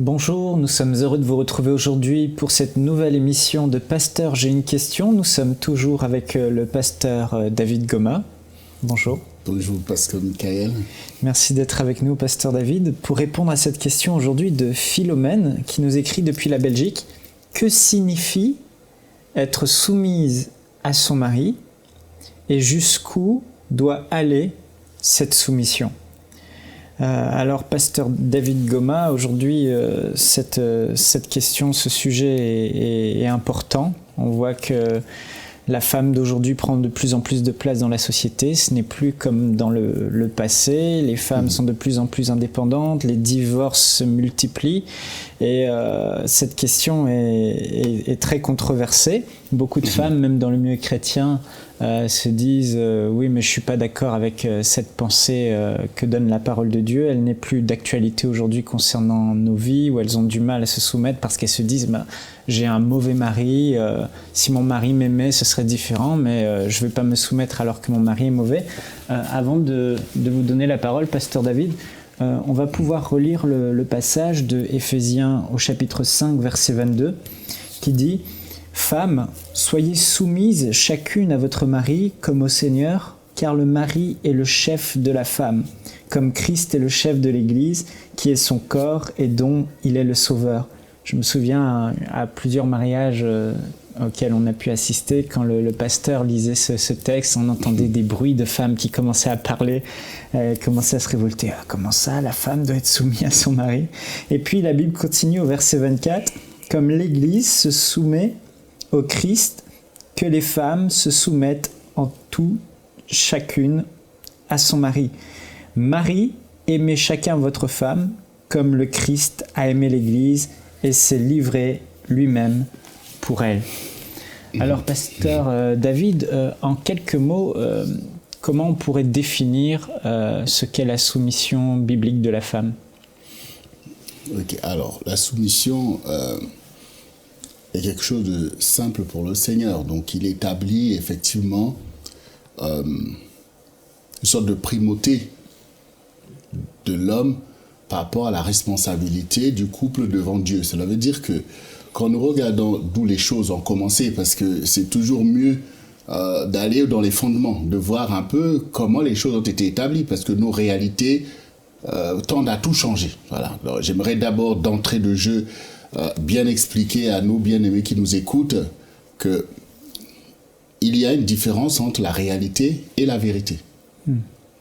Bonjour, nous sommes heureux de vous retrouver aujourd'hui pour cette nouvelle émission de Pasteur, j'ai une question. Nous sommes toujours avec le pasteur David Goma. Bonjour. Bonjour, pasteur Michael. Merci d'être avec nous, pasteur David, pour répondre à cette question aujourd'hui de Philomène qui nous écrit depuis la Belgique. Que signifie être soumise à son mari et jusqu'où doit aller cette soumission ? Alors, pasteur David Goma, aujourd'hui, cette question, ce sujet est important. On voit que la femme d'aujourd'hui prend de plus en plus de place dans la société. Ce n'est plus comme dans le passé. Les femmes sont de plus en plus indépendantes. Les divorces se multiplient. Et cette question est très controversée. Beaucoup de femmes, même dans le milieu chrétien, se disent oui, mais je ne suis pas d'accord avec cette pensée que donne la parole de Dieu. Elle n'est plus d'actualité aujourd'hui concernant nos vies, où elles ont du mal à se soumettre parce qu'elles se disent j'ai un mauvais mari, si mon mari m'aimait ce serait différent, mais je ne vais pas me soumettre alors que mon mari est mauvais. Avant de vous donner la parole, pasteur David, on va pouvoir relire le passage de Éphésiens au chapitre 5, verset 22, qui dit « Femmes, soyez soumises chacune à votre mari comme au Seigneur, car le mari est le chef de la femme, comme Christ est le chef de l'Église, qui est son corps et dont il est le sauveur. » Je me souviens à plusieurs mariages auxquels on a pu assister, quand le pasteur lisait ce texte, on entendait des bruits de femmes qui commençaient à parler, commençaient à se révolter. Ah, comment ça, la femme doit être soumise à son mari ? Et puis la Bible continue au verset 24, « Comme l'Église se soumet au Christ, que les femmes se soumettent en tout, chacune, à son mari. Mari, aimez chacun votre femme, comme le Christ a aimé l'Église et s'est livré lui-même pour elle. » Alors, pasteur David, en quelques mots, comment on pourrait définir ce qu'est la soumission biblique de la femme ? Ok, alors, la soumission est quelque chose de simple pour le Seigneur. Donc, il établit effectivement une sorte de primauté de l'homme par rapport à la responsabilité du couple devant Dieu. Cela veut dire que quand nous regardons d'où les choses ont commencé, parce que c'est toujours mieux d'aller dans les fondements, de voir un peu comment les choses ont été établies, parce que nos réalités tendent à tout changer. Voilà. Alors, j'aimerais d'abord, d'entrée de jeu, bien expliquer à nos bien-aimés qui nous écoutent qu'il y a une différence entre la réalité et la vérité.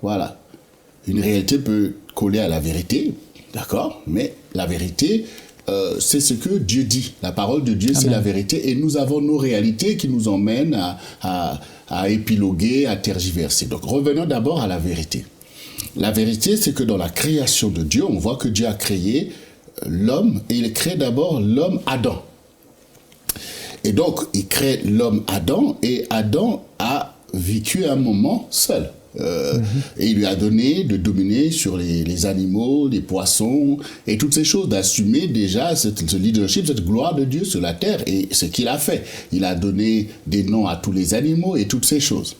Voilà. Une réalité peut coller à la vérité, d'accord, mais la vérité, c'est ce que Dieu dit. La parole de Dieu, Amen. C'est la vérité, et nous avons nos réalités qui nous emmènent à épiloguer, à tergiverser. Donc revenons d'abord à la vérité. La vérité, c'est que dans la création de Dieu, on voit que Dieu a créé l'homme, et il crée d'abord l'homme Adam. Et donc, il crée l'homme Adam, et Adam a vécu un moment seul. Et il lui a donné de dominer sur les animaux, les poissons et toutes ces choses, d'assumer déjà ce leadership, cette gloire de Dieu sur la terre, et ce qu'il a fait. Il a donné des noms à tous les animaux et toutes ces choses.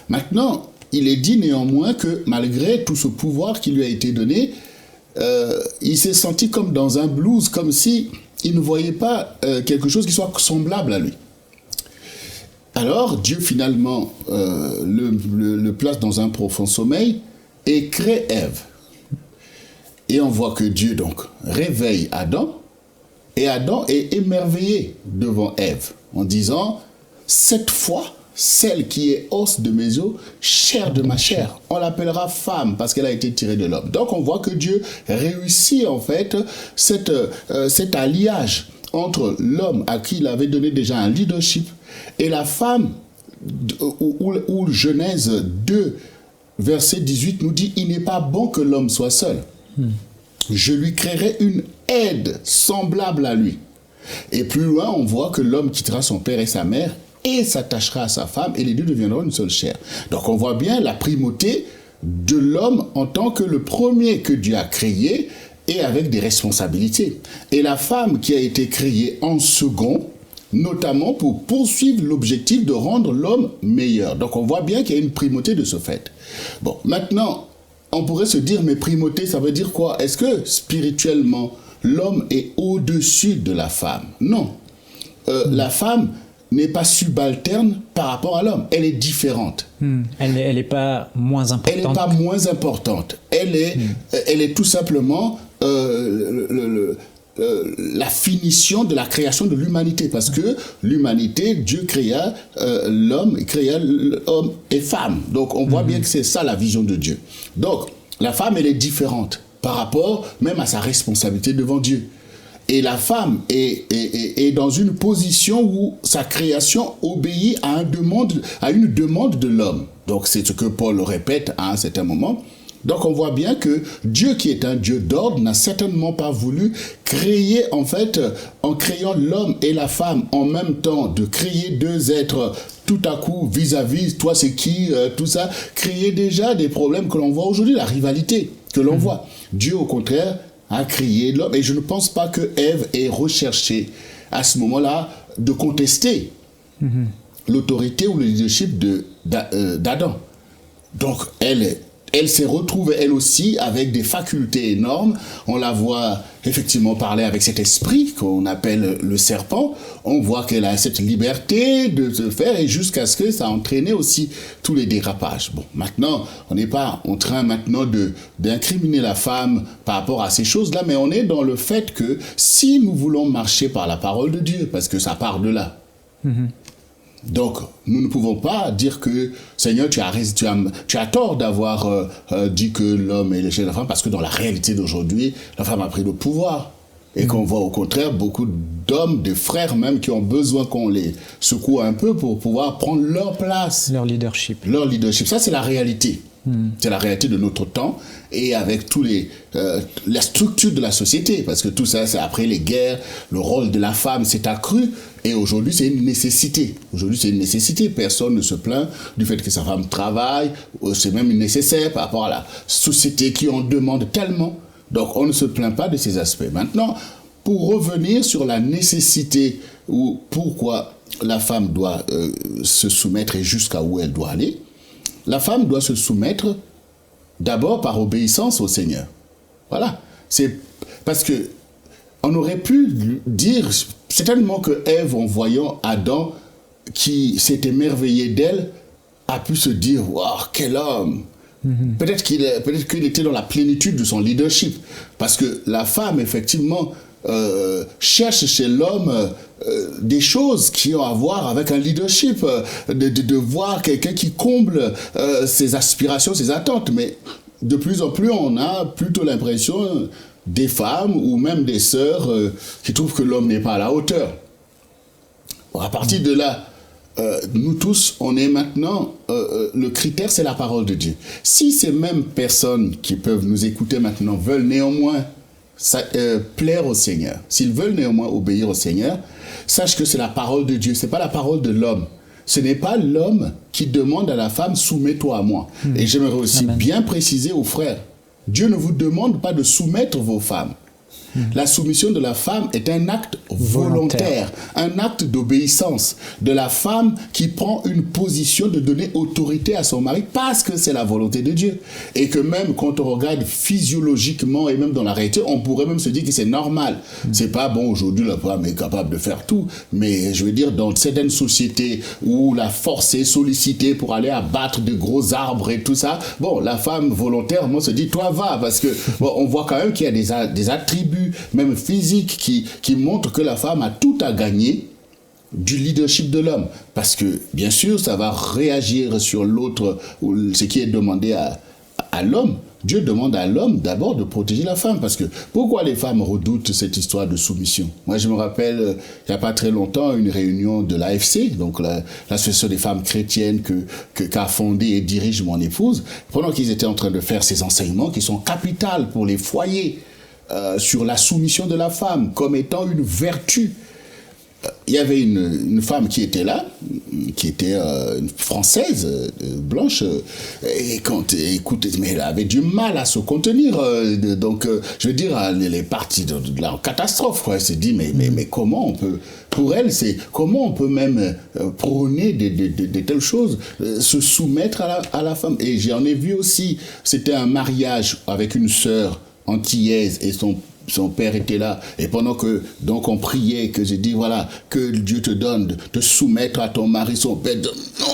Maintenant, il est dit néanmoins que malgré tout ce pouvoir qui lui a été donné, il s'est senti comme dans un blues, comme si il ne voyait pas quelque chose qui soit semblable à lui. Alors, Dieu finalement le place dans un profond sommeil et crée Ève. Et on voit que Dieu donc réveille Adam, et Adam est émerveillé devant Ève en disant « Cette fois, celle qui est os de mes os, chair de ma chair, on l'appellera femme parce qu'elle a été tirée de l'homme. » Donc on voit que Dieu réussit en fait cet alliage entre l'homme à qui il avait donné déjà un leadership et la femme, où Genèse 2, verset 18 nous dit « Il n'est pas bon que l'homme soit seul. Je lui créerai une aide semblable à lui. » Et plus loin, on voit que l'homme quittera son père et sa mère et s'attachera à sa femme, et les deux deviendront une seule chair. Donc on voit bien la primauté de l'homme en tant que le premier que Dieu a créé, et avec des responsabilités. Et la femme qui a été créée en second, notamment pour poursuivre l'objectif de rendre l'homme meilleur. Donc on voit bien qu'il y a une primauté de ce fait. Bon, maintenant, on pourrait se dire, mais primauté, ça veut dire quoi? Est-ce que spirituellement, l'homme est au-dessus de la femme. Non. La femme n'est pas subalterne par rapport à l'homme. Elle est différente. Elle n'est pas moins importante. Elle n'est pas moins importante. Elle est tout simplement la finition de la création de l'humanité. Parce que l'humanité, Dieu créa l'homme, il créa l'homme et femme. Donc on voit bien que c'est ça la vision de Dieu. Donc la femme, elle est différente par rapport même à sa responsabilité devant Dieu. Et la femme est dans une position où sa création obéit à une demande de l'homme. Donc c'est ce que Paul répète à un certain moment. Donc on voit bien que Dieu, qui est un Dieu d'ordre, n'a certainement pas voulu créer, en fait, en créant l'homme et la femme en même temps, de créer deux êtres tout à coup vis-à-vis, toi c'est qui, tout ça, créer déjà des problèmes que l'on voit aujourd'hui, la rivalité que l'on voit. Dieu, au contraire, a créé l'homme. Et je ne pense pas que Ève ait recherché à ce moment-là de contester l'autorité ou le leadership d'Adam. Donc elle s'est retrouvée elle aussi avec des facultés énormes. On la voit effectivement parler avec cet esprit qu'on appelle le serpent. On voit qu'elle a cette liberté de se faire, et jusqu'à ce que ça a entraîné aussi tous les dérapages. Bon, maintenant, on n'est pas en train maintenant d'incriminer la femme par rapport à ces choses-là, mais on est dans le fait que si nous voulons marcher par la parole de Dieu, parce que ça part de là, donc, nous ne pouvons pas dire que, Seigneur, tu as tort d'avoir dit que l'homme est le chef de la femme, parce que dans la réalité d'aujourd'hui, la femme a pris le pouvoir. Et qu'on voit au contraire beaucoup d'hommes, de frères même, qui ont besoin qu'on les secoue un peu pour pouvoir prendre leur place. Leur leadership. Leur leadership. Ça, c'est la réalité. C'est la réalité de notre temps, et avec tous la structure de la société, parce que tout ça, c'est après les guerres, le rôle de la femme s'est accru, et aujourd'hui c'est une nécessité. Aujourd'hui c'est une nécessité, personne ne se plaint du fait que sa femme travaille, c'est même nécessaire par rapport à la société qui en demande tellement, donc on ne se plaint pas de ces aspects. Maintenant, pour revenir sur la nécessité, ou pourquoi la femme doit se soumettre et jusqu'à où elle doit aller, la femme doit se soumettre d'abord par obéissance au Seigneur. Voilà. C'est parce que on aurait pu dire certainement que Ève, en voyant Adam qui s'est émerveillé d'elle, a pu se dire « Waouh, quel homme !» Peut-être qu'il était dans la plénitude de son leadership. Parce que la femme, effectivement, cherche chez l'homme des choses qui ont à voir avec un leadership, de voir quelqu'un qui comble ses aspirations, ses attentes. Mais de plus en plus, on a plutôt l'impression des femmes ou même des sœurs qui trouvent que l'homme n'est pas à la hauteur. Bon, à partir de là, nous tous, on est maintenant, le critère, c'est la parole de Dieu. Si ces mêmes personnes qui peuvent nous écouter maintenant veulent néanmoins plaire au Seigneur, s'ils veulent néanmoins obéir au Seigneur, sache que c'est la parole de Dieu, c'est pas la parole de l'homme. Ce n'est pas l'homme qui demande à la femme « soumets-toi à moi ». Et j'aimerais aussi bien préciser aux frères, Dieu ne vous demande pas de soumettre vos femmes. La soumission de la femme est un acte volontaire, un acte d'obéissance de la femme qui prend une position de donner autorité à son mari parce que c'est la volonté de Dieu. Et que même quand on regarde physiologiquement et même dans la réalité, on pourrait même se dire que c'est normal. C'est pas bon, aujourd'hui la femme est capable de faire tout, mais je veux dire dans certaines sociétés où la force est sollicitée pour aller abattre de gros arbres et tout ça, bon, la femme volontairement se dit toi va, parce que bon, on voit quand même qu'il y a des attributs même physique, qui montre que la femme a tout à gagner du leadership de l'homme. Parce que, bien sûr, ça va réagir sur l'autre, ce qui est demandé à l'homme. Dieu demande à l'homme d'abord de protéger la femme. Parce que, pourquoi les femmes redoutent cette histoire de soumission? Moi, je me rappelle, il n'y a pas très longtemps, une réunion de l'AFC, donc l'association des femmes chrétiennes qu'a fondée et dirige mon épouse, pendant qu'ils étaient en train de faire ces enseignements qui sont capitaux pour les foyers, sur la soumission de la femme comme étant une vertu. Il y avait une femme qui était là, qui était une française, blanche, et écoute, mais elle avait du mal à se contenir, donc je veux dire, elle est partie de la catastrophe, quoi. Elle s'est dit, mais comment on peut, pour elle, c'est comment on peut même prôner de telles choses, se soumettre à la femme. Et j'en ai vu aussi, c'était un mariage avec une sœur antillaise et son son père était là, et pendant que donc on priait, que j'ai dit voilà, que Dieu te donne de te soumettre à ton mari, son père dit non.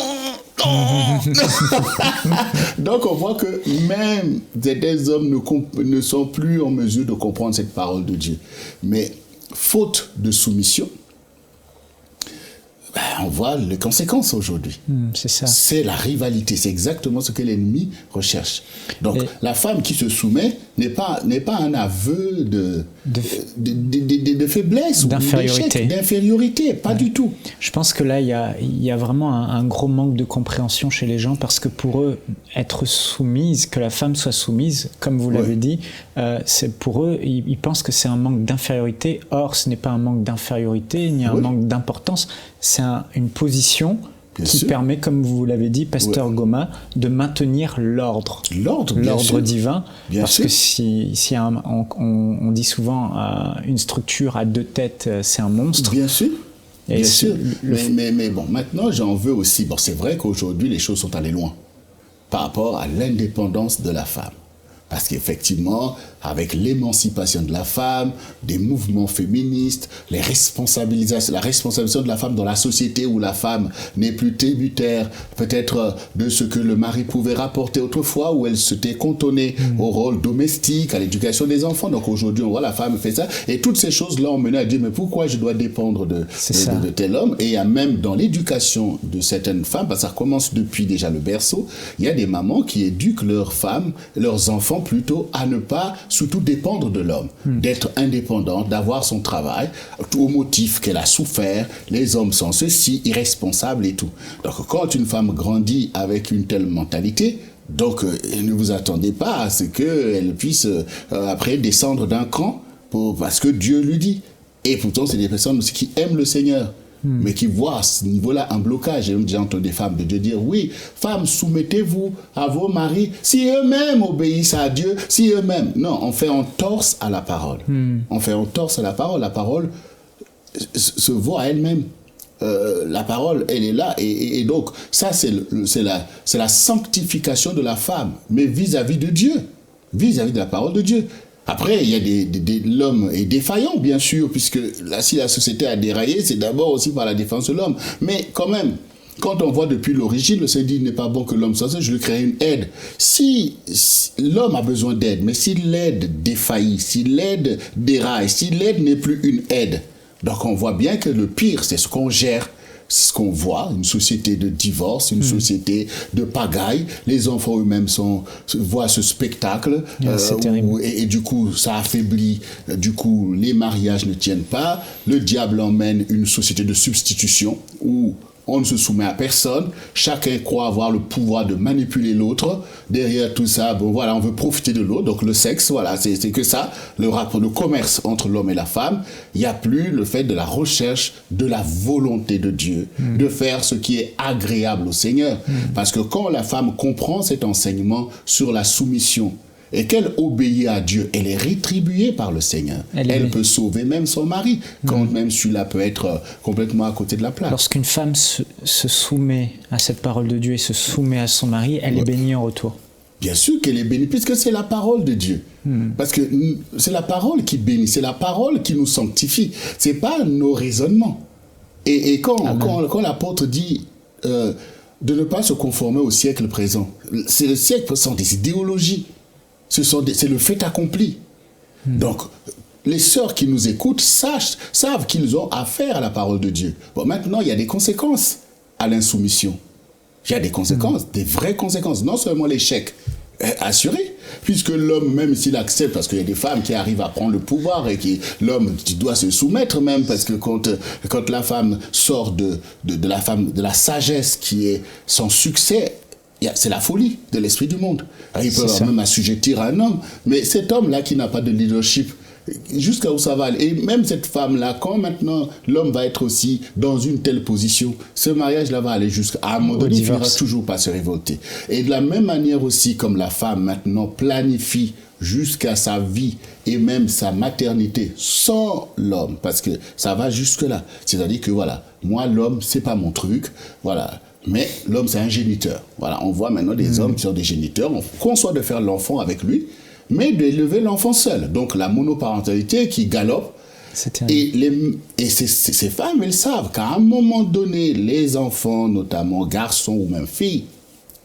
Donc on voit que même des hommes ne sont plus en mesure de comprendre cette parole de Dieu. Mais faute de soumission, on voit les conséquences aujourd'hui. C'est ça. C'est la rivalité, c'est exactement ce que l'ennemi recherche. Donc la femme qui se soumet n'est pas un aveu de faiblesse d'infériorité. ou d'infériorité, pas du tout. Je pense que là, il y a vraiment un gros manque de compréhension chez les gens, parce que pour eux, être soumise, que la femme soit soumise, comme vous l'avez dit, c'est pour eux, ils pensent que c'est un manque d'infériorité. Or, ce n'est pas un manque d'infériorité, ni un manque d'importance. C'est une position qui permet, comme vous l'avez dit, Pasteur Goma, de maintenir l'ordre divin. Parce que si on dit souvent une structure à deux têtes, c'est un monstre. Bien sûr. Bien sûr. Mais bon, maintenant j'en veux aussi. Bon, c'est vrai qu'aujourd'hui les choses sont allées loin par rapport à l'indépendance de la femme. Parce qu'effectivement, avec l'émancipation de la femme, des mouvements féministes, la responsabilisation de la femme dans la société où la femme n'est plus tributaire, peut-être de ce que le mari pouvait rapporter autrefois, où elle s'était cantonnée au rôle domestique, à l'éducation des enfants. Donc aujourd'hui, on voit la femme fait ça. Et toutes ces choses-là ont mené à dire, mais pourquoi je dois dépendre de tel homme? Et il y a même dans l'éducation de certaines femmes, parce que ça commence depuis déjà le berceau, il y a des mamans qui éduquent leurs femmes, leurs enfants plutôt à ne pas surtout dépendre de l'homme, d'être indépendante, d'avoir son travail, au motif qu'elle a souffert, les hommes sont ceci, irresponsables et tout. Donc quand une femme grandit avec une telle mentalité, donc ne vous attendez pas à ce qu'elle puisse après descendre d'un cran parce que Dieu lui dit. Et pourtant c'est des personnes aussi qui aiment le Seigneur. Mais qui voient à ce niveau-là un blocage. J'ai déjà entendu des femmes de Dieu dire, oui, femmes, soumettez-vous à vos maris, si eux-mêmes obéissent à Dieu, si eux-mêmes... Non, on fait entorse à la parole. On fait entorse à la parole se voit à elle-même. La parole, elle est là, et donc, ça, c'est la sanctification de la femme, mais vis-à-vis de Dieu, vis-à-vis de la parole de Dieu. Après, il y a l'homme est défaillant, bien sûr, puisque là, si la société a déraillé, c'est d'abord aussi par la défense de l'homme. Mais quand même, quand on voit depuis l'origine, le Seigneur dit, il n'est pas bon que l'homme soit seul, je lui crée une aide. Si l'homme a besoin d'aide, mais si l'aide défaillit, si l'aide déraille, si l'aide n'est plus une aide, donc on voit bien que le pire, c'est ce qu'on gère. C'est ce qu'on voit, une société de divorce, une société de pagaille. Les enfants eux-mêmes voient ce spectacle. Et du coup, ça affaiblit. Du coup, les mariages ne tiennent pas. Le diable emmène une société de substitution où on ne se soumet à personne. Chacun croit avoir le pouvoir de manipuler l'autre. Derrière tout ça, bon voilà, on veut profiter de l'autre. Donc le sexe, voilà, c'est que ça. Le rapport de commerce entre l'homme et la femme. Il n'y a plus le fait de la recherche de la volonté de Dieu, de faire ce qui est agréable au Seigneur. Parce que quand la femme comprend cet enseignement sur la soumission, et qu'elle obéit à Dieu, elle est rétribuée par le Seigneur. Elle peut sauver même son mari, quand même celui-là peut être complètement à côté de la plaque. Lorsqu'une femme se soumet à cette parole de Dieu et se soumet à son mari, elle est bénie en retour. Bien sûr qu'elle est bénie, puisque c'est la parole de Dieu. Parce que c'est la parole qui bénit, c'est la parole qui nous sanctifie. C'est pas nos raisonnements. Et quand l'apôtre dit de ne pas se conformer au siècle présent, c'est le siècle sont des idéologies. C'est le fait accompli. Donc, les sœurs qui nous écoutent savent qu'ils ont affaire à la parole de Dieu. Bon, maintenant, il y a des conséquences à l'insoumission. Il y a des conséquences, des vraies conséquences. Non seulement l'échec assuré, puisque l'homme, même s'il accepte, parce qu'il y a des femmes qui arrivent à prendre le pouvoir et l'homme doit se soumettre même, parce que quand la femme sort de la sagesse qui est son succès, c'est la folie de l'esprit du monde. Il peut même assujettir un homme. Mais cet homme-là qui n'a pas de leadership, jusqu'à où ça va aller. Et même cette femme-là, quand maintenant l'homme va être aussi dans une telle position, ce mariage-là va aller jusqu'à un moment donné, il ne finira toujours pas se révolter. Et de la même manière aussi, comme la femme maintenant planifie jusqu'à sa vie et même sa maternité sans l'homme, parce que ça va jusque-là. C'est-à-dire que voilà, moi l'homme, c'est pas mon truc, voilà. Mais l'homme, c'est un géniteur. Voilà, on voit maintenant des hommes qui sont des géniteurs. On conçoit de faire l'enfant avec lui, mais d'élever l'enfant seul. Donc la monoparentalité qui galope. Et ces femmes, elles savent qu'à un moment donné, les enfants, notamment garçons ou même filles,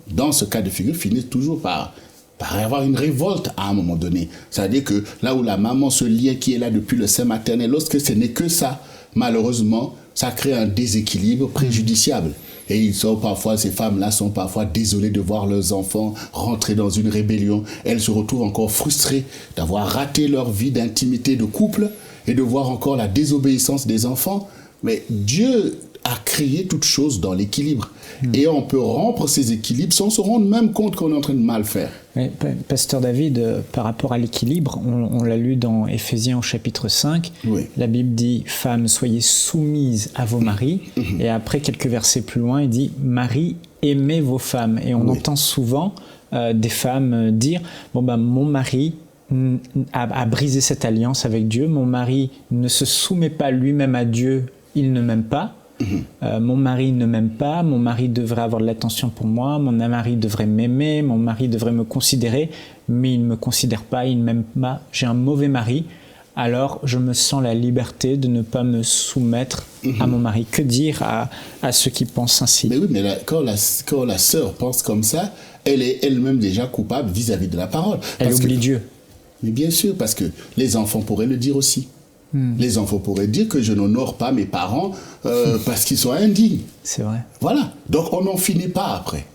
dans ce cas de figure, finissent toujours par avoir une révolte à un moment donné. C'est-à-dire que là où la maman, ce lien qui est là depuis le sein maternel, lorsque ce n'est que ça, malheureusement, ça crée un déséquilibre préjudiciable. Et ces femmes-là sont parfois désolées de voir leurs enfants rentrer dans une rébellion. Elles se retrouvent encore frustrées d'avoir raté leur vie d'intimité de couple et de voir encore la désobéissance des enfants. Mais Dieu a créé toute chose dans l'équilibre. Et on peut rompre ces équilibres sans se rendre même compte qu'on est en train de mal faire. Mais, Pasteur David, par rapport à l'équilibre, on l'a lu dans Éphésiens au chapitre 5, oui. La Bible dit « Femmes, soyez soumises à vos maris ». Et après, quelques versets plus loin, il dit « Maris, aimez vos femmes ». Et on entend souvent des femmes dire « mon mari a brisé cette alliance avec Dieu, mon mari ne se soumet pas lui-même à Dieu, il ne m'aime pas ». Mon mari ne m'aime pas, mon mari devrait avoir de l'attention pour moi, mon mari devrait m'aimer, mon mari devrait me considérer, mais il ne me considère pas, il ne m'aime pas, j'ai un mauvais mari, alors je me sens la liberté de ne pas me soumettre à mon mari. Que dire à ceux qui pensent ainsi? Mais oui, mais quand la sœur pense comme ça, elle est elle-même déjà coupable vis-à-vis de la parole. Elle oublie Dieu. Mais bien sûr, parce que les enfants pourraient le dire aussi. Les enfants pourraient dire que je n'honore pas mes parents parce qu'ils sont indignes. C'est vrai. Voilà. Donc on n'en finit pas après.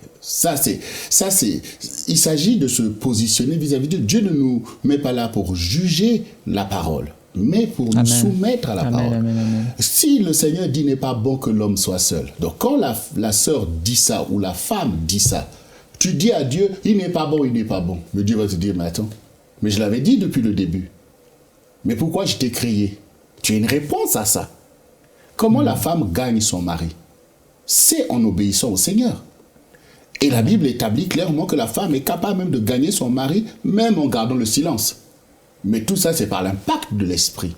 Il s'agit de se positionner vis-à-vis de Dieu. Dieu ne nous met pas là pour juger la parole, mais pour nous soumettre à la parole. Amen. Si le Seigneur dit n'est pas bon que l'homme soit seul, donc quand la sœur dit ça ou la femme dit ça, tu dis à Dieu, il n'est pas bon. Mais Dieu va te dire, mais attends, mais je l'avais dit depuis le début. Mais pourquoi je t'ai créé? Tu as une réponse à ça. Comment la femme gagne son mari? C'est en obéissant au Seigneur. Et la Bible établit clairement que la femme est capable même de gagner son mari, même en gardant le silence. Mais tout ça, c'est par l'impact de l'esprit.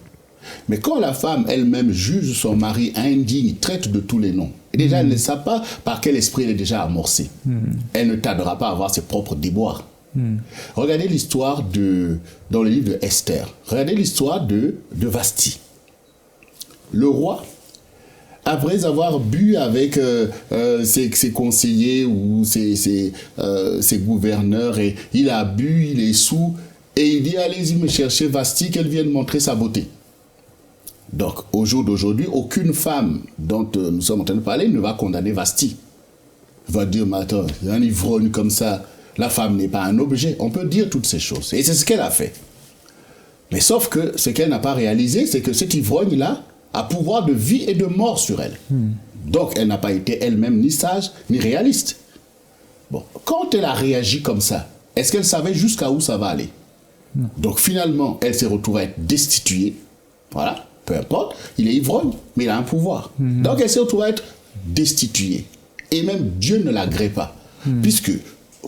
Mais quand la femme elle-même juge son mari indigne, traite de tous les noms, et déjà elle ne sait pas par quel esprit elle est déjà amorcée. Elle ne tardera pas à avoir ses propres déboires. Regardez l'histoire dans le livre de Esther. Regardez l'histoire de Vashti. Le roi, après avoir bu avec ses conseillers ou ses gouverneurs, et il a bu, il est saoul, et il dit allez-y me chercher Vashti, qu'elle vienne montrer sa beauté. Donc au jour d'aujourd'hui, aucune femme dont nous sommes en train de parler ne va condamner Vashti. Elle va dire mais attends, il y a un ivrogne comme ça. La femme n'est pas un objet. On peut dire toutes ces choses. Et c'est ce qu'elle a fait. Mais sauf que ce qu'elle n'a pas réalisé, c'est que cet ivrogne-là a pouvoir de vie et de mort sur elle. Donc, elle n'a pas été elle-même ni sage, ni réaliste. Bon, quand elle a réagi comme ça, est-ce qu'elle savait jusqu'à où ça va aller? Donc, finalement, elle s'est retrouvée à être destituée. Voilà, peu importe. Il est ivrogne, mais il a un pouvoir. Donc, elle s'est retrouvée à être destituée. Et même Dieu ne l'agrée pas. Puisque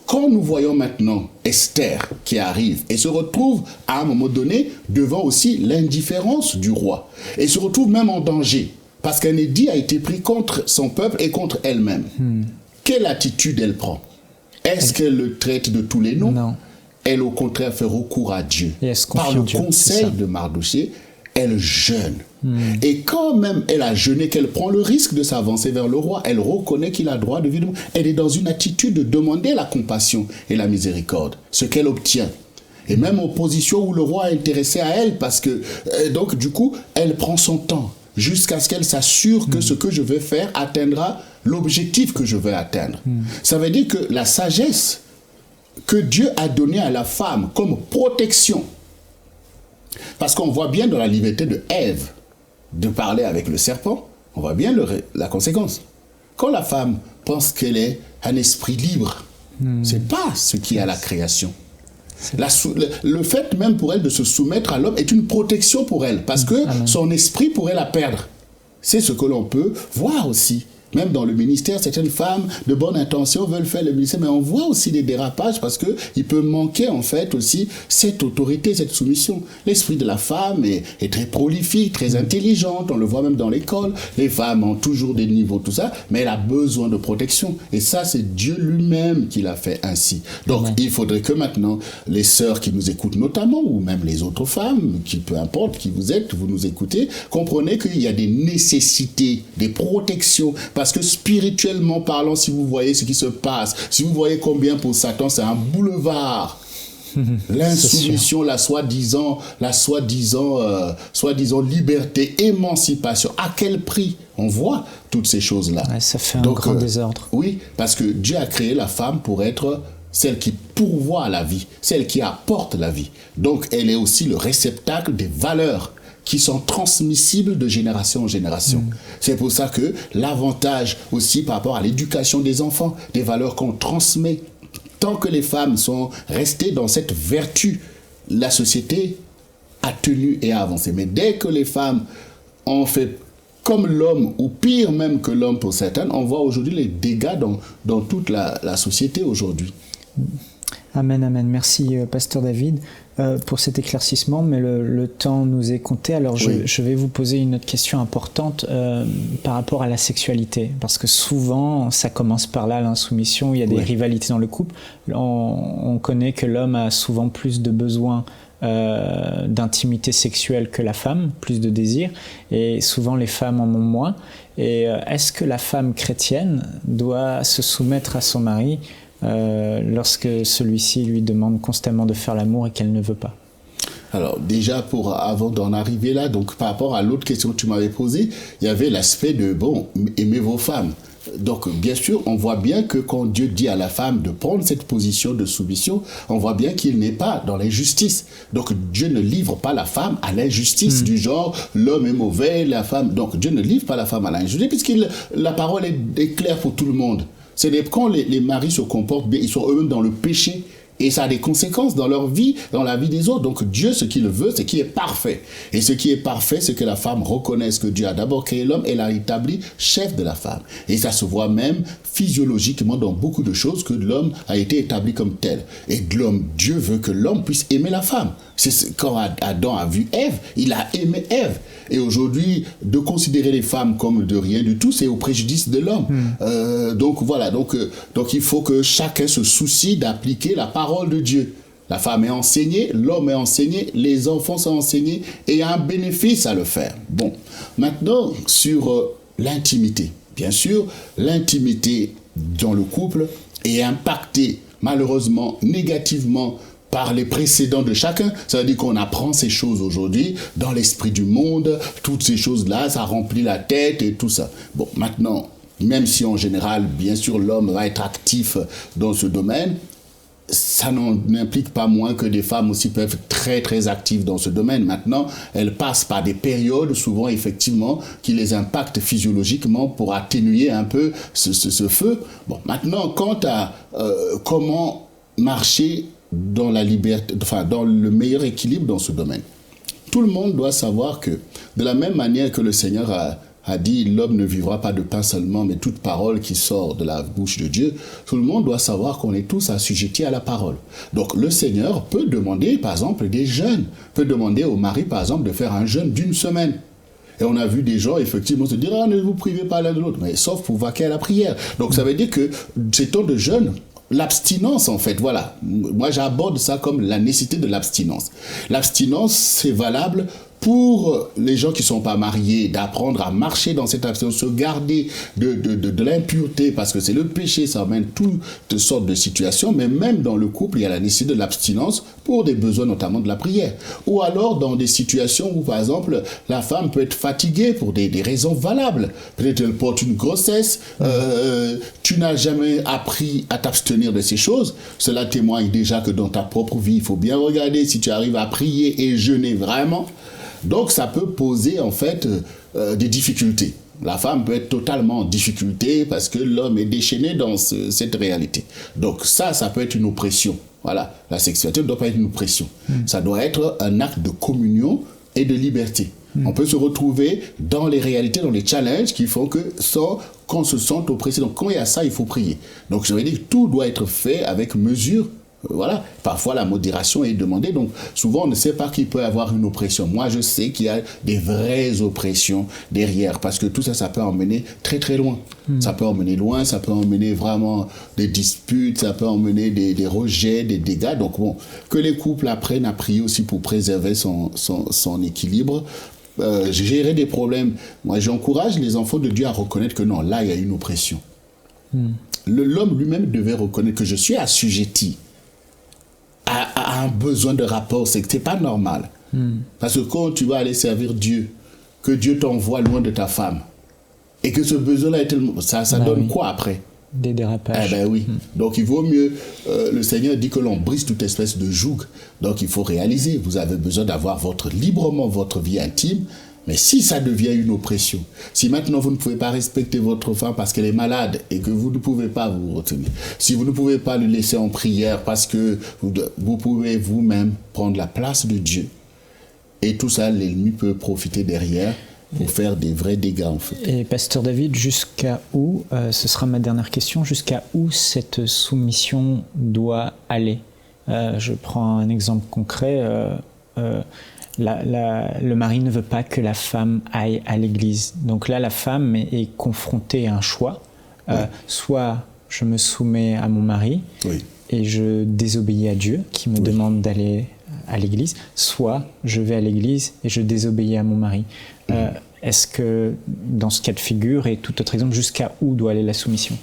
quand nous voyons maintenant Esther qui arrive et se retrouve à un moment donné devant aussi l'indifférence du roi et se retrouve même en danger parce qu'un édit a été pris contre son peuple et contre elle-même. Quelle attitude elle prend? Est-ce qu'elle le traite de tous les noms? Non. Elle au contraire fait recours à Dieu. Par le conseil de Mardochée, elle jeûne. Et quand même elle a jeûné, qu'elle prend le risque de s'avancer vers le roi, elle reconnaît qu'il a droit de vivre. Elle est dans une attitude de demander la compassion et la miséricorde, ce qu'elle obtient. Et même en position où le roi est intéressé à elle, parce que, donc du coup, elle prend son temps jusqu'à ce qu'elle s'assure que ce que je vais faire atteindra l'objectif que je veux atteindre. Ça veut dire que la sagesse que Dieu a donnée à la femme comme protection, parce qu'on voit bien dans la liberté de Ève de parler avec le serpent, on voit bien la conséquence. Quand la femme pense qu'elle est un esprit libre, c'est pas ce qui est à la création. Le fait même pour elle de se soumettre à l'homme est une protection pour elle, parce que son esprit pourrait la perdre. C'est ce que l'on peut voir aussi Même dans le ministère, certaines femmes de bonne intention veulent faire le ministère, mais on voit aussi des dérapages parce que il peut manquer en fait aussi cette autorité, cette soumission. L'esprit de la femme est très prolifique, très intelligente, on le voit même dans l'école. Les femmes ont toujours des niveaux, tout ça, mais elle a besoin de protection. Et ça, c'est Dieu lui-même qui l'a fait ainsi. Donc, il faudrait que maintenant, les sœurs qui nous écoutent notamment, ou même les autres femmes, qui peu importe qui vous êtes, vous nous écoutez, comprenez qu'il y a des nécessités, des protections, parce que spirituellement parlant, si vous voyez ce qui se passe, si vous voyez combien pour Satan, c'est un boulevard. L'insoumission, la soi-disant liberté, émancipation. À quel prix? On voit toutes ces choses-là. Ouais, ça fait un grand désordre. Oui, parce que Dieu a créé la femme pour être celle qui pourvoit la vie, celle qui apporte la vie. Donc, elle est aussi le réceptacle des valeurs qui sont transmissibles de génération en génération. C'est pour ça que l'avantage aussi par rapport à l'éducation des enfants, des valeurs qu'on transmet, tant que les femmes sont restées dans cette vertu, la société a tenu et a avancé. Mais dès que les femmes ont fait comme l'homme, ou pire même que l'homme pour certaines, on voit aujourd'hui les dégâts dans toute la société aujourd'hui. Amen, amen. Merci, Pasteur David, pour cet éclaircissement, mais le temps nous est compté. Alors, je vais vous poser une autre question importante par rapport à la sexualité, parce que souvent, ça commence par là, l'insoumission, il y a des rivalités dans le couple. On connaît que l'homme a souvent plus de besoins d'intimité sexuelle que la femme, plus de désir, et souvent les femmes en ont moins. Et est-ce que la femme chrétienne doit se soumettre à son mari lorsque celui-ci lui demande constamment de faire l'amour et qu'elle ne veut pas? Alors déjà, avant d'en arriver là, donc par rapport à l'autre question que tu m'avais posée, il y avait l'aspect de, aimez vos femmes. Donc bien sûr, on voit bien que quand Dieu dit à la femme de prendre cette position de soumission, on voit bien qu'il n'est pas dans l'injustice. Donc Dieu ne livre pas la femme à l'injustice du genre l'homme est mauvais, la femme. Donc Dieu ne livre pas la femme à l'injustice puisque la parole est claire pour tout le monde. C'est quand les maris se comportent bien, ils sont eux-mêmes dans le péché. Et ça a des conséquences dans leur vie, dans la vie des autres. Donc Dieu, ce qu'il veut, c'est qu'il est parfait. Et ce qui est parfait, c'est que la femme reconnaisse que Dieu a d'abord créé l'homme et l'a établi chef de la femme. Et ça se voit même physiologiquement dans beaucoup de choses que l'homme a été établi comme tel. Et Dieu veut que l'homme puisse aimer la femme. Quand Adam a vu Ève, il a aimé Ève. Et aujourd'hui, de considérer les femmes comme de rien du tout, c'est au préjudice de l'homme. Donc voilà, donc il faut que chacun se soucie d'appliquer la parole de Dieu. La femme est enseignée, l'homme est enseigné, les enfants sont enseignés, et il y a un bénéfice à le faire. Bon, maintenant, sur l'intimité. Bien sûr, l'intimité dans le couple est impactée, malheureusement, négativement, par les précédents de chacun. Ça veut dire qu'on apprend ces choses aujourd'hui dans l'esprit du monde, toutes ces choses-là, ça remplit la tête et tout ça. Bon, maintenant, même si en général, bien sûr, l'homme va être actif dans ce domaine, ça n'implique pas moins que des femmes aussi peuvent être très très actives dans ce domaine. Maintenant, elles passent par des périodes souvent effectivement qui les impactent physiologiquement pour atténuer un peu ce feu. Bon, maintenant, quant à comment marcher dans la liberté, enfin dans le meilleur équilibre dans ce domaine. Tout le monde doit savoir que de la même manière que le Seigneur a dit l'homme ne vivra pas de pain seulement, mais toute parole qui sort de la bouche de Dieu, tout le monde doit savoir qu'on est tous assujettis à la parole. Donc le Seigneur peut demander par exemple des jeûnes, peut demander au mari par exemple de faire un jeûne d'une semaine. Et on a vu des gens effectivement se dire « Ah, ne vous privez pas l'un de l'autre », mais sauf pour vaquer à la prière. Donc ça veut dire que ces temps de jeûne, l'abstinence en fait, voilà. Moi j'aborde ça comme la nécessité de l'abstinence. L'abstinence c'est valable pour les gens qui ne sont pas mariés, d'apprendre à marcher dans cette abstinence, se garder de l'impureté, parce que c'est le péché, ça amène toutes sortes de situations, mais même dans le couple, il y a la nécessité de l'abstinence pour des besoins notamment de la prière. Ou alors dans des situations où, par exemple, la femme peut être fatiguée pour des raisons valables. Peut-être elle porte une grossesse, tu n'as jamais appris à t'abstenir de ces choses. Cela témoigne déjà que dans ta propre vie, il faut bien regarder si tu arrives à prier et jeûner vraiment. Donc ça peut poser en fait des difficultés. La femme peut être totalement en difficulté parce que l'homme est déchaîné dans cette réalité. Donc ça peut être une oppression. Voilà, la sexualité ne doit pas être une oppression. Ça doit être un acte de communion et de liberté. On peut se retrouver dans les réalités, dans les challenges qui font que sans qu'on se sente oppressé. Donc quand il y a ça, il faut prier. Donc je veux dire, tout doit être fait avec mesure. Voilà, parfois la modération est demandée, donc souvent on ne sait pas qu'il peut avoir une oppression. Moi je sais qu'il y a des vraies oppressions derrière, parce que tout ça, ça peut emmener très très loin. Ça peut emmener loin, ça peut emmener vraiment des disputes, ça peut emmener des rejets, des dégâts. Donc bon, que les couples apprennent à prier aussi pour préserver son équilibre. Gérer des problèmes. Moi j'encourage les enfants de Dieu à reconnaître que non, là il y a une oppression. L'homme lui-même devait reconnaître que je suis assujetti à un besoin de rapport, c'est que c'est pas normal. Parce que quand tu vas aller servir Dieu, que Dieu t'envoie loin de ta femme, et que ce besoin-là est tellement... Ça donne quoi après? Des dérapages. Eh ben oui. Donc il vaut mieux... le Seigneur dit que l'on brise toute espèce de joug. Donc il faut réaliser, vous avez besoin d'avoir librement votre vie intime. Mais si ça devient une oppression, si maintenant vous ne pouvez pas respecter votre femme parce qu'elle est malade et que vous ne pouvez pas vous retenir, si vous ne pouvez pas le laisser en prière parce que vous pouvez vous-même prendre la place de Dieu, et tout ça, l'ennemi peut profiter derrière pour faire des vrais dégâts en fait. Et Pasteur David, jusqu'à où, ce sera ma dernière question, jusqu'à où cette soumission doit aller? Je prends un exemple concret. Le mari ne veut pas que la femme aille à l'église. Donc là, la femme est confrontée à un choix. Soit je me soumets à mon mari et je désobéis à Dieu qui me demande d'aller à l'église, soit je vais à l'église et je désobéis à mon mari. Est-ce que dans ce cas de figure et tout autre exemple, jusqu'à où doit aller la soumission?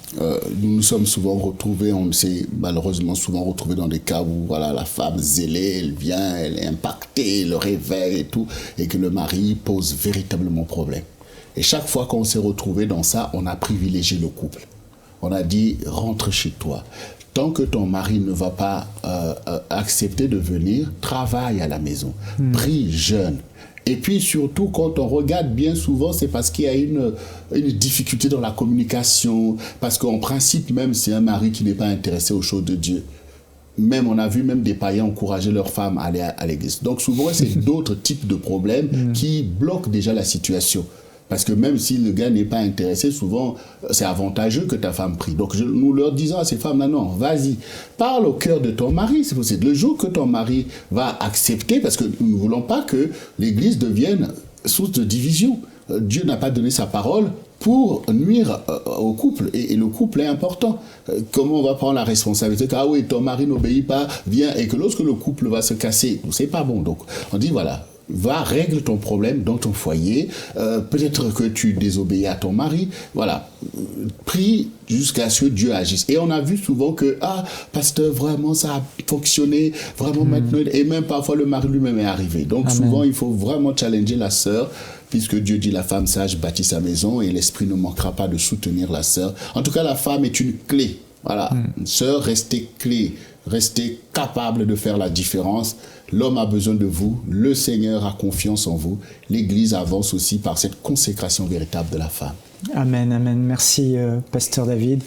Nous nous sommes souvent retrouvés, on s'est malheureusement souvent retrouvés dans des cas où voilà, la femme zélée, elle vient, elle est impactée, le réveil et tout, et que le mari pose véritablement problème. Et chaque fois qu'on s'est retrouvé dans ça, on a privilégié le couple. On a dit, rentre chez toi. Tant que ton mari ne va pas accepter de venir, travaille à la maison, prie, jeûne. Et puis surtout, quand on regarde bien souvent, c'est parce qu'il y a une difficulté dans la communication, parce qu'en principe, même c'est un mari qui n'est pas intéressé aux choses de Dieu. Même, on a vu même des païens encourager leurs femmes à aller à l'église. Donc souvent, c'est d'autres types de problèmes qui bloquent déjà la situation. Parce que même si le gars n'est pas intéressé, souvent, c'est avantageux que ta femme prie. Donc, nous leur disons à ces femmes-là, non, vas-y, parle au cœur de ton mari, c'est possible. Le jour que ton mari va accepter, parce que nous ne voulons pas que l'Église devienne source de division. Dieu n'a pas donné sa parole pour nuire au couple. Et le couple est important. Comment on va prendre la responsabilité? Ah oui, ton mari n'obéit pas, viens. Et que lorsque le couple va se casser, c'est pas bon. Donc, on dit, voilà, va, règle ton problème dans ton foyer. Peut-être que tu désobéis à ton mari. Voilà. Prie jusqu'à ce que Dieu agisse. Et on a vu souvent que, pasteur, vraiment, ça a fonctionné. Vraiment, maintenant. Et même parfois, le mari lui-même est arrivé. Donc, souvent, il faut vraiment challenger la sœur, puisque Dieu dit, la femme sage bâtit sa maison et l'esprit ne manquera pas de soutenir la sœur. En tout cas, la femme est une clé. Voilà. Sœur, restez clé. Restez capable de faire la différence. L'homme a besoin de vous. Le Seigneur a confiance en vous. L'Église avance aussi par cette consécration véritable de la femme. Amen, amen. Merci, Pasteur David.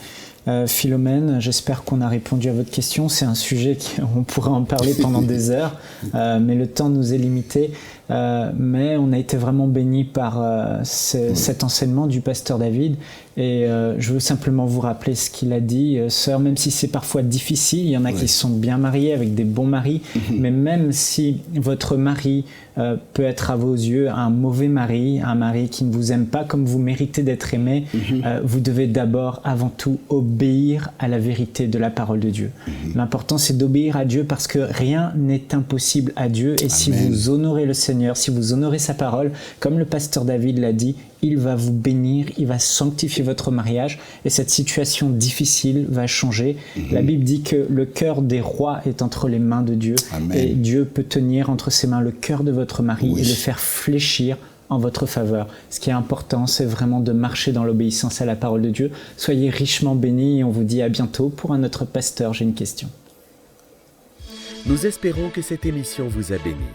Philomène, j'espère qu'on a répondu à votre question. C'est un sujet qu'on pourrait en parler pendant des heures, mais le temps nous est limité. Mais on a été vraiment bénis par cet enseignement du Pasteur David. Et je veux simplement vous rappeler ce qu'il a dit. Sœur, même si c'est parfois difficile, il y en a qui sont bien mariés avec des bons maris, mais même si votre mari peut être à vos yeux un mauvais mari, un mari qui ne vous aime pas comme vous méritez d'être aimé, vous devez d'abord, avant tout, obéir à la vérité de la parole de Dieu. L'important, c'est d'obéir à Dieu parce que rien n'est impossible à Dieu. Et si vous honorez le Seigneur, si vous honorez sa parole, comme le Pasteur David l'a dit, il va vous bénir, il va sanctifier votre mariage et cette situation difficile va changer. La Bible dit que le cœur des rois est entre les mains de Dieu. Et Dieu peut tenir entre ses mains le cœur de votre mari et le faire fléchir en votre faveur. Ce qui est important, c'est vraiment de marcher dans l'obéissance à la parole de Dieu. Soyez richement bénis et on vous dit à bientôt pour un autre pasteur. J'ai une question. Nous espérons que cette émission vous a béni.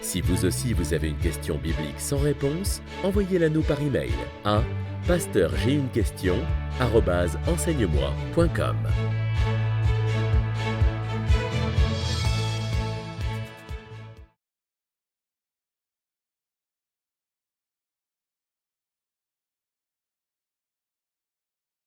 Si vous aussi vous avez une question biblique sans réponse, envoyez-la nous par email à pasteurj'ainunequestion@enseigne-moi.com.